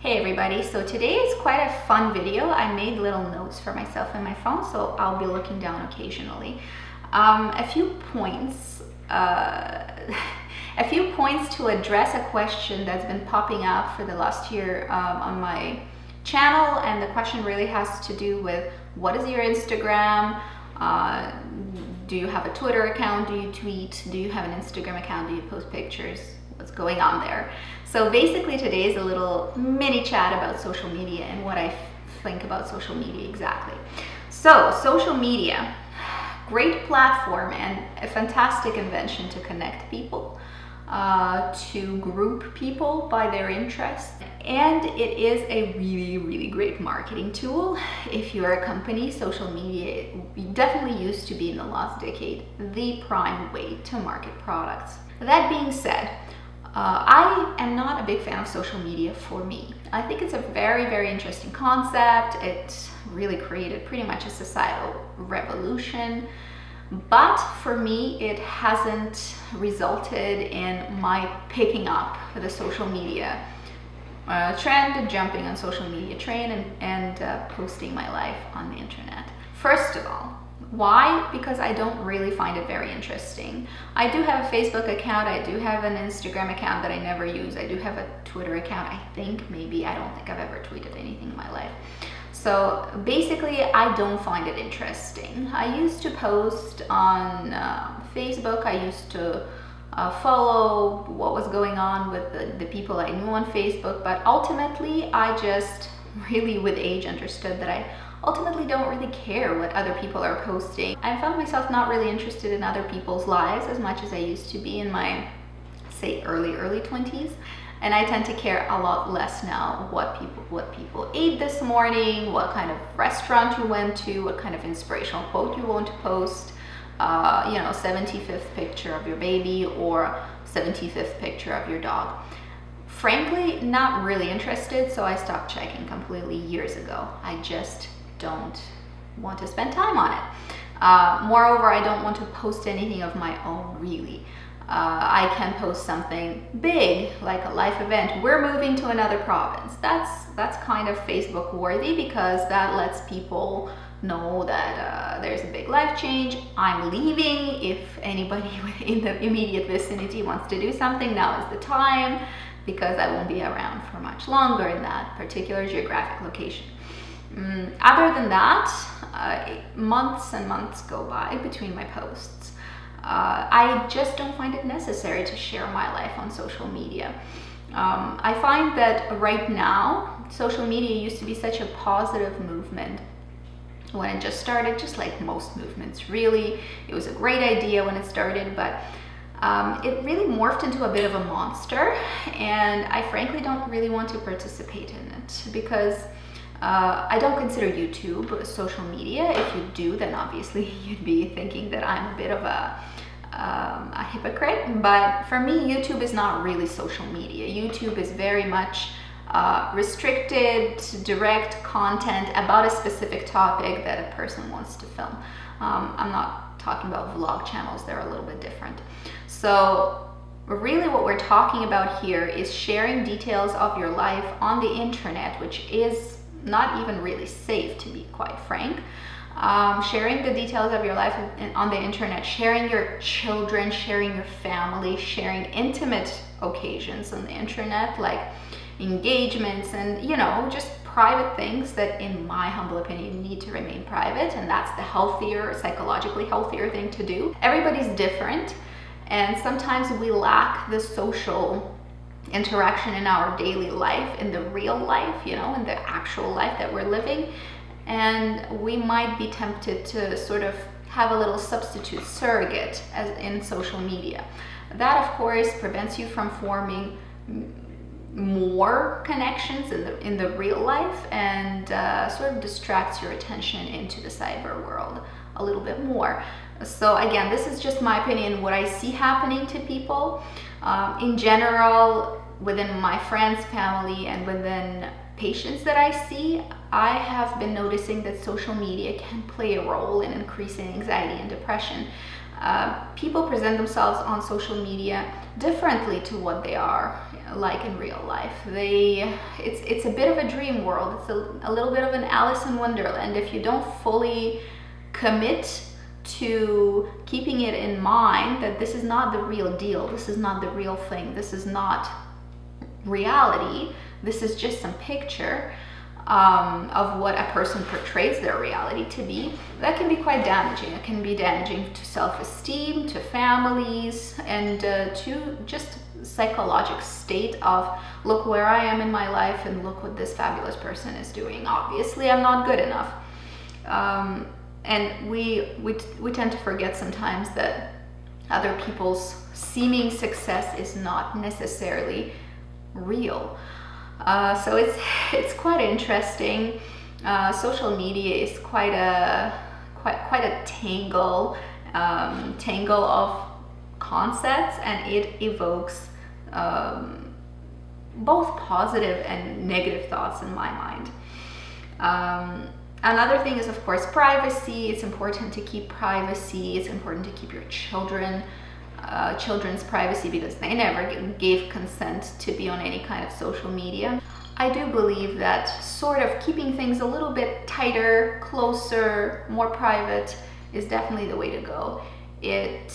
Hey everybody, so today is quite a fun video. I made little notes for myself in my phone, so I'll be looking down occasionally. A few points to address a question that's been popping up for the last year on my channel, and the question really has to do with what is your Instagram? Do you have a Twitter account? Do you tweet? Do you have an Instagram account? Do you post pictures? What's going on there? So basically today is a little mini chat about social media and what I think about social media exactly. So social media, great platform and a fantastic invention to connect people, to group people by their interests. And it is a really great marketing tool. If you're a company, social media definitely used to be in the last decade the prime way to market products. That being said, I am not a big fan of social media for me. I think it's a very interesting concept. It really created pretty much a societal revolution. But for me, it hasn't resulted in my picking up the social media trend, jumping on social media train and posting my life on the internet. First of all, why? Because I don't really find it very interesting. I do have a Facebook account, I do have an Instagram account that I never use, I do have a Twitter account, I don't think I've ever tweeted anything in my life. So basically, I don't find it interesting. I used to post on Facebook, I used to follow what was going on with the people I knew on Facebook, but ultimately I just really with age understood that I ultimately don't really care what other people are posting. I found myself not really interested in other people's lives as much as I used to be in my, say, early 20s. And I tend to care a lot less now what people ate this morning, what kind of restaurant you went to, what kind of inspirational quote you want to post, 75th picture of your baby or 75th picture of your dog. Frankly, not really interested, so I stopped checking completely years ago. I just don't want to spend time on it. Moreover, I don't want to post anything of my own, really. I can post something big, like a life event. We're moving to another province. That's kind of Facebook worthy because that lets people know that there's a big life change. I'm leaving. If anybody in the immediate vicinity wants to do something, now is the time, because I won't be around for much longer in that particular geographic location. Other than that, months and months go by between my posts. I just don't find it necessary to share my life on social media. I find that right now, social media used to be such a positive movement when it just started, just like most movements really. It was a great idea when it started, but it really morphed into a bit of a monster, and I frankly don't really want to participate in it because I don't consider YouTube social media. If you do, then obviously you'd be thinking that I'm a bit of a hypocrite. But for me, YouTube is not really social media. YouTube is very much restricted, direct content about a specific topic that a person wants to film. I'm not talking about vlog channels, they're a little bit different. So really what we're talking about here is sharing details of your life on the internet, which is not even really safe, to be quite frank. Sharing the details of your life on the internet, sharing your children, sharing your family, sharing intimate occasions on the internet, like engagements and, just private things that, in my humble opinion, need to remain private. And that's the healthier, psychologically healthier thing to do. Everybody's different, and sometimes we lack the social interaction in our daily life, in the real life, in the actual life that we're living. And we might be tempted to sort of have a little substitute surrogate as in social media. That, of course, prevents you from forming more connections in the real life, and sort of distracts your attention into the cyber world a little bit more. So again, this is just my opinion, what I see happening to people. In general, within my friends, family, and within patients that I see, I have been noticing that social media can play a role in increasing anxiety and depression. People present themselves on social media differently to what they are like in real life. It's a bit of a dream world. It's a little bit of an Alice in Wonderland. If you don't fully commit to keeping it in mind that this is not the real deal, this is not the real thing, this is not reality, this is just some picture of what a person portrays their reality to be, that can be quite damaging. It can be damaging to self-esteem, to families, and to just psychological state of, look where I am in my life and look what this fabulous person is doing. Obviously, I'm not good enough. And we tend to forget sometimes that other people's seeming success is not necessarily real. So it's quite interesting. Social media is quite a tangle of concepts, and it evokes both positive and negative thoughts in my mind. Another thing is, of course, privacy. It's important to keep privacy. It's important to keep your children's privacy, because they never gave consent to be on any kind of social media. I do believe that sort of keeping things a little bit tighter, closer, more private is definitely the way to go. It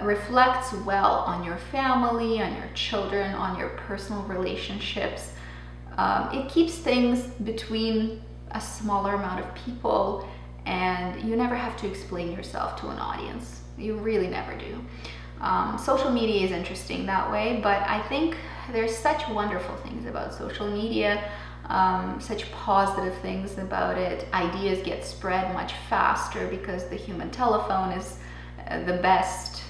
reflects well on your family, on your children, on your personal relationships. It keeps things between a smaller amount of people, and you never have to explain yourself to an audience. You really never do. Social media is interesting that way, but I think there's such wonderful things about social media, such positive things about it. Ideas get spread much faster because the human telephone is the best,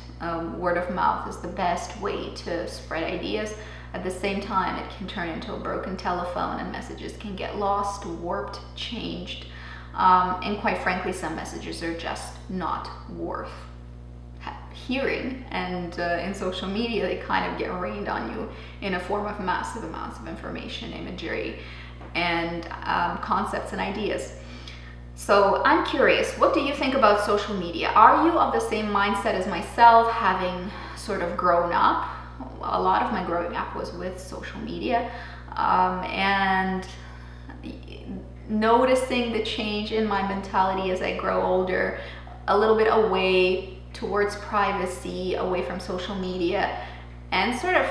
word of mouth is the best way to spread ideas. At the same time, it can turn into a broken telephone and messages can get lost, warped, changed. And quite frankly, some messages are just not worth hearing. And in social media, they kind of get rained on you in a form of massive amounts of information, imagery, and concepts and ideas. So I'm curious, what do you think about social media? Are you of the same mindset as myself, having sort of grown up? A lot of my growing up was with social media, and noticing the change in my mentality as I grow older, a little bit away towards privacy, away from social media, and sort of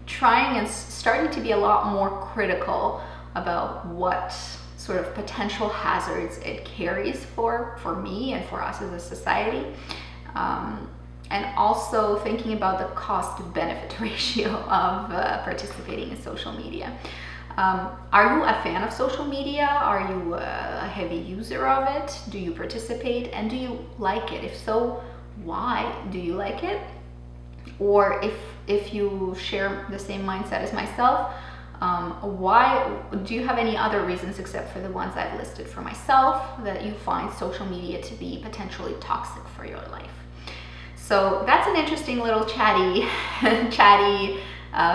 trying and starting to be a lot more critical about what sort of potential hazards it carries for me and for us as a society. And also thinking about the cost-benefit ratio of participating in social media. Are you a fan of social media? Are you a heavy user of it? Do you participate, and do you like it? If so, why do you like it? Or if you share the same mindset as myself, why do you have any other reasons except for the ones I've listed for myself that you find social media to be potentially toxic for your life? So that's an interesting little chatty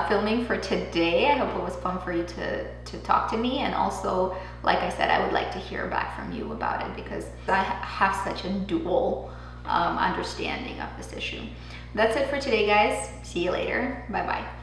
filming for today. I hope it was fun for you to talk to me, and also, like I said, I would like to hear back from you about it, because I have such a dual understanding of this issue. That's it for today, guys. See you later. Bye bye.